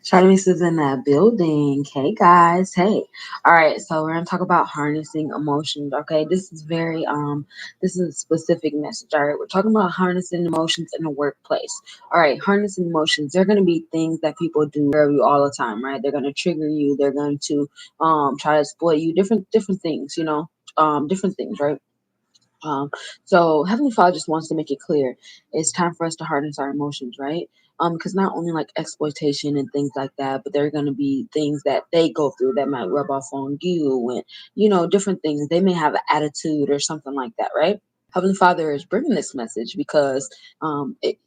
Charlize is in that building. Hey guys. Hey. All right. So we're gonna talk about harnessing emotions. Okay. This is a specific message. All right. We're talking about harnessing emotions in the workplace. All right. Harnessing emotions. They're gonna be things that people do you all the time, right? They're gonna trigger you. They're going to try to exploit you. Different things. Different things, right? Um, so Heavenly Father just wants to make it clear it's time for us to harness our emotions, right? Because not only like exploitation and things like that, but there are going to be things that they go through that might rub off on you, and different things. They may have an attitude or something like that, right? Heavenly Father is bringing this message because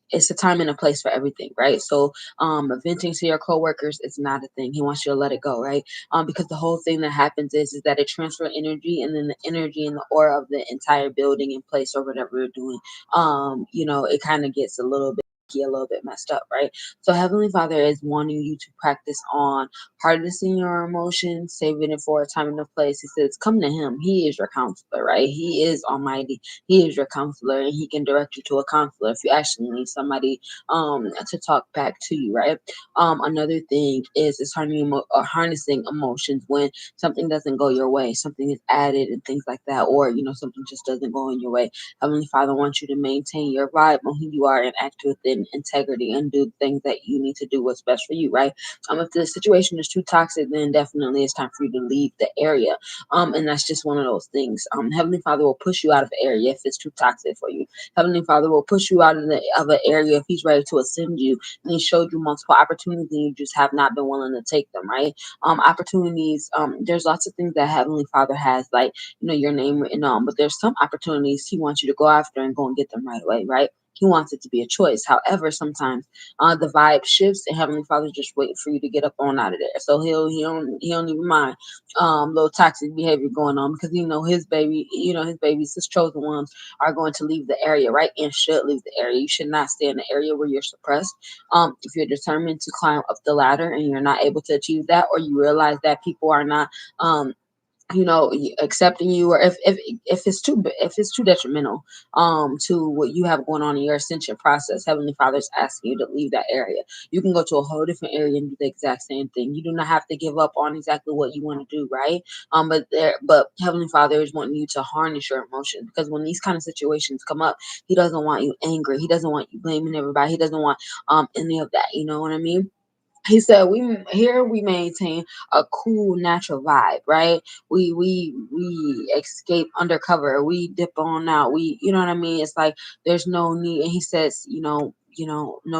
it's a time and a place for everything, right? So, venting to your coworkers is not a thing. He wants you to let it go, right? Because the whole thing that happens is that it transfers energy, and then the energy and the aura of the entire building and place or whatever you're doing, it kind of gets a little bit messed up, right? So Heavenly Father is wanting you to practice on harnessing your emotions, saving it for a time and a place. He says, come to Him. He is your counselor, right? He is Almighty. He is your counselor, and He can direct you to a counselor if you actually need somebody to talk back to you, right? Another thing is harnessing emotions when something doesn't go your way, something is added and things like that, or something just doesn't go in your way. Heavenly Father wants you to maintain your vibe on who you are and act within integrity and do things that you need to do what's best for you, right? If the situation is too toxic, then definitely it's time for you to leave the area. And that's just one of those things. Heavenly Father will push you out of the area if it's too toxic for you. Heavenly Father will push you out of an area if He's ready to ascend you, and He showed you multiple opportunities and you just have not been willing to take them, right? Opportunities. There's lots of things that Heavenly Father has, like your name written on, but there's some opportunities He wants you to go after and go and get them right away, right? He wants it to be a choice. However, sometimes the vibe shifts, and Heavenly Father's just waiting for you to get up on out of there. So he don't even mind little toxic behavior going on, because his babies, his chosen ones, are going to leave the area, right? And should leave the area. You should not stay in the area where you're suppressed. If you're determined to climb up the ladder and you're not able to achieve that, or you realize that people are not accepting you, or if it's too detrimental to what you have going on in your ascension process, Heavenly Father is asking you to leave that area. You can go to a whole different area and do the exact same thing. You do not have to give up on exactly what you want to do, right? But Heavenly Father is wanting you to harness your emotions, because when these kind of situations come up, He doesn't want you angry. He doesn't want you blaming everybody. He doesn't want any of that. You know what I mean? He said, we maintain a cool natural vibe, right? We escape undercover, we dip on out, we, you know what I mean? It's like there's no need. And He says, no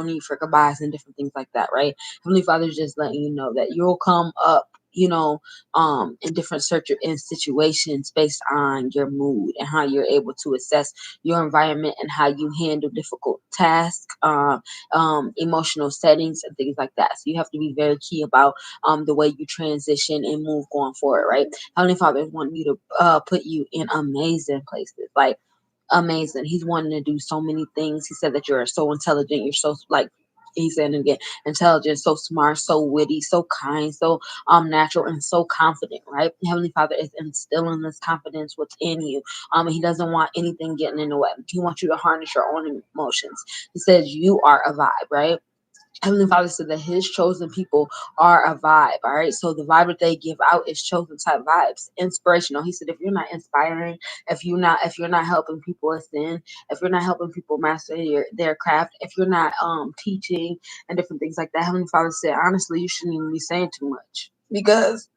need for goodbyes and different things like that, right? Heavenly Father's just letting you know that you'll come up, in different in situations based on your mood and how you're able to assess your environment and how you handle difficult tasks, emotional settings and things like that. So you have to be very key about the way you transition and move going forward, right? Heavenly Father is wanting you to put you in amazing places, like amazing. He's wanting to do so many things. He said that you're so intelligent. You're so like. He said it again, intelligent, so smart, so witty, so kind, so natural, and so confident, right? Heavenly Father is instilling this confidence within you. And He doesn't want anything getting in the way. He wants you to harness your own emotions. He says you are a vibe, right? Heavenly Father said that His chosen people are a vibe. All right. So the vibe that they give out is chosen type vibes, inspirational. He said, if you're not inspiring, if you're not helping people ascend, if you're not helping people master their craft, if you're not teaching and different things like that, Heavenly Father said, honestly, you shouldn't even be saying too much, because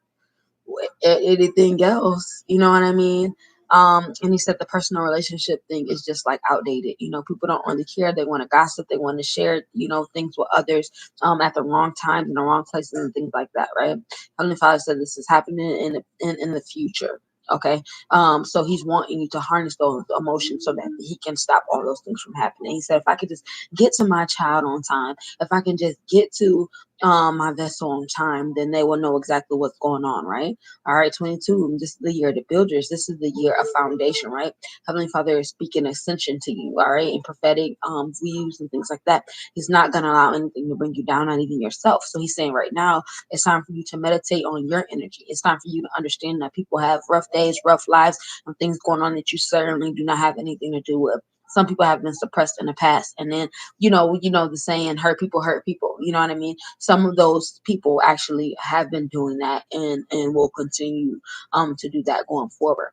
anything else. You know what I mean? And He said the personal relationship thing is just like outdated. People don't really care. They want to gossip. They want to share, things with others at the wrong times in the wrong places and things like that, right? Heavenly Father said this is happening in the future. Okay. So He's wanting you to harness those emotions so that He can stop all those things from happening. He said, if I could just get to my child on time, if I can just get to my vessel on time, then they will know exactly what's going on, right? All right, 22. This is the year of the builders. This is the year of foundation, right? Heavenly Father is speaking ascension to you, all right, and prophetic views and things like that. He's not going to allow anything to bring you down, not even yourself. So He's saying right now, it's time for you to meditate on your energy. It's time for you to understand that people have rough days, rough lives, and things going on that you certainly do not have anything to do with. Some people have been suppressed in the past, and then the saying, hurt people, you know what I mean? Some of those people actually have been doing that, and will continue to do that going forward.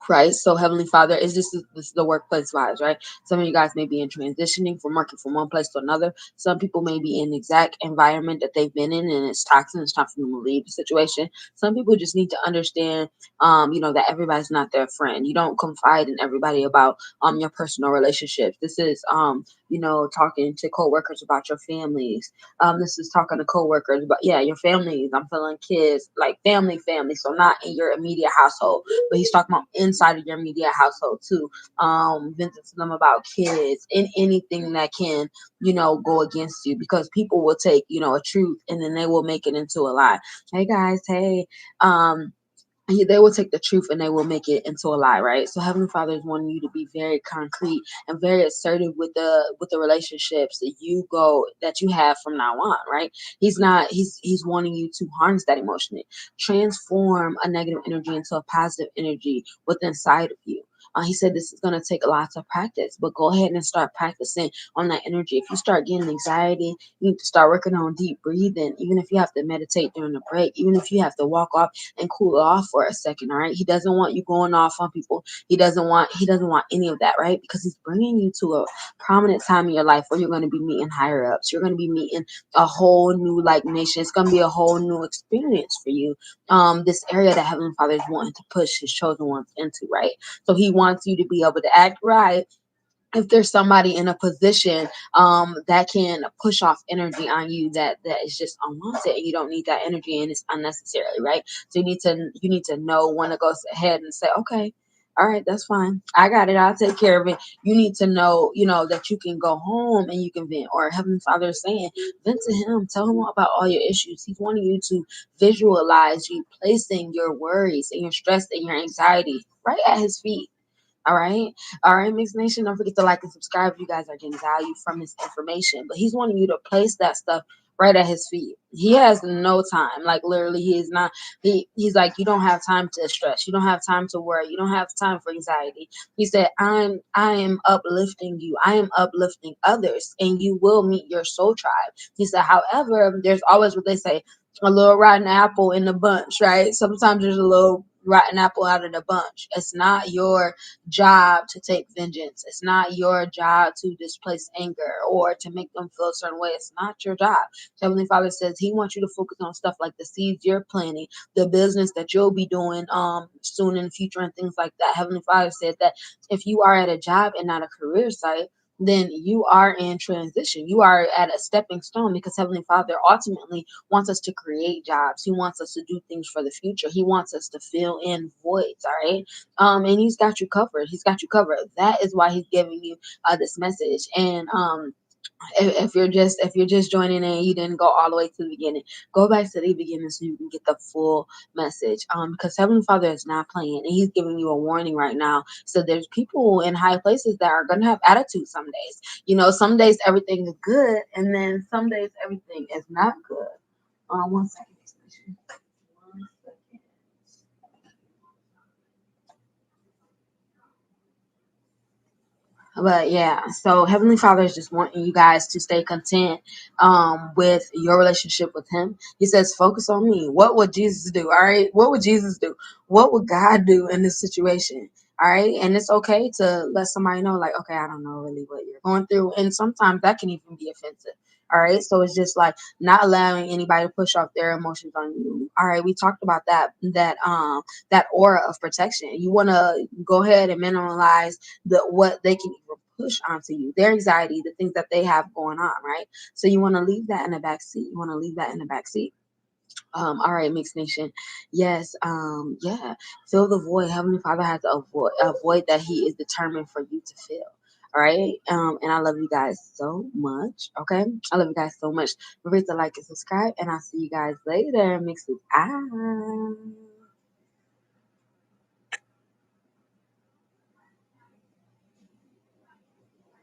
Right. So Heavenly Father, is this is the workplace vibes, right? Some of you guys may be in transitioning from working from one place to another. Some people may be in the exact environment that they've been in and it's toxic. It's time for them to leave the situation. Some people just need to understand, that everybody's not their friend. You don't confide in everybody about your personal relationships. This is talking to coworkers about your families. This is talking to coworkers about, yeah, your families. I'm feeling kids, like family. So not in your immediate household, but he's talking about inside of your immediate household too. Venting to them about kids and anything that can, go against you, because people will take, a truth and then they will make it into a lie. Hey guys, hey, um, they will take the truth and they will make it into a lie, right? So Heavenly Father is wanting you to be very concrete and very assertive with the relationships that you have from now on, right? He's wanting you to harness that emotion, transform a negative energy into a positive energy within inside of you. He said this is going to take lots of practice, but go ahead and start practicing on that energy. If you start getting anxiety, you need to start working on deep breathing. Even if you have to meditate during the break, even if you have to walk off and cool off for a second, all right? He doesn't want you going off on people. He doesn't want any of that, right? Because he's bringing you to a prominent time in your life where you're going to be meeting higher ups. You're going to be meeting a whole new like nation. It's going to be a whole new experience for you. This area that Heavenly Father is wanting to push his chosen ones into, right? So he wants you to be able to act right. If there's somebody in a position that can push off energy on you that is just unwanted, and you don't need that energy and it's unnecessarily, right? So you need to know when to go ahead and say, okay, all right, that's fine, I got it, I'll take care of it. You need to know, that you can go home and you can vent, or Heavenly Father is saying, vent to him, tell him about all your issues. He's wanting you to visualize you placing your worries and your stress and your anxiety right at his feet. All right. All right, Mixed Nation. Don't forget to like and subscribe if you guys are getting value from this information. But he's wanting you to place that stuff right at his feet. He has no time. Like literally, he is not he's like, you don't have time to stress. You don't have time to worry. You don't have time for anxiety. He said, I am uplifting you. I am uplifting others, and you will meet your soul tribe. He said, however, there's always what they say, a little rotten apple in the bunch, right? Sometimes there's a little rotten apple out of the bunch. It's not your job to take vengeance. It's not your job to displace anger or to make them feel a certain way. It's not your job. Heavenly Father says he wants you to focus on stuff like the seeds you're planting, the business that you'll be doing soon in the future, and things like that. Heavenly Father said that if you are at a job and not a career site, then you are in transition. You are at a stepping stone, because Heavenly Father ultimately wants us to create jobs. He wants us to do things for the future. He wants us to fill in voids, all right? And he's got you covered. He's got you covered. That is why he's giving you this message. And if you're just joining in, you didn't go all the way to the beginning, go back to the beginning so you can get the full message. Because Heavenly Father is not playing, and he's giving you a warning right now. So there's people in high places that are going to have attitude some days. Some days everything is good, and then some days everything is not good. One second. One second. But yeah, so Heavenly Father is just wanting you guys to stay content with your relationship with him. He says, focus on me. What would Jesus do? All right. What would Jesus do? What would God do in this situation? All right. And it's okay to let somebody know, like, okay, I don't know really what you're going through. And sometimes that can even be offensive. All right. So it's just like not allowing anybody to push off their emotions on you. All right. We talked about that aura of protection. You want to go ahead and minimize what they can even push onto you, their anxiety, the things that they have going on, right? So you want to leave that in the back seat. You want to leave that in the back seat. All right, Mixed Nation. Yes, yeah. Fill the void. Heavenly Father has a void that he is determined for you to fill. All right. And I love you guys so much. Okay. I love you guys so much. Remember to like and subscribe, and I'll see you guys later. Mix it out.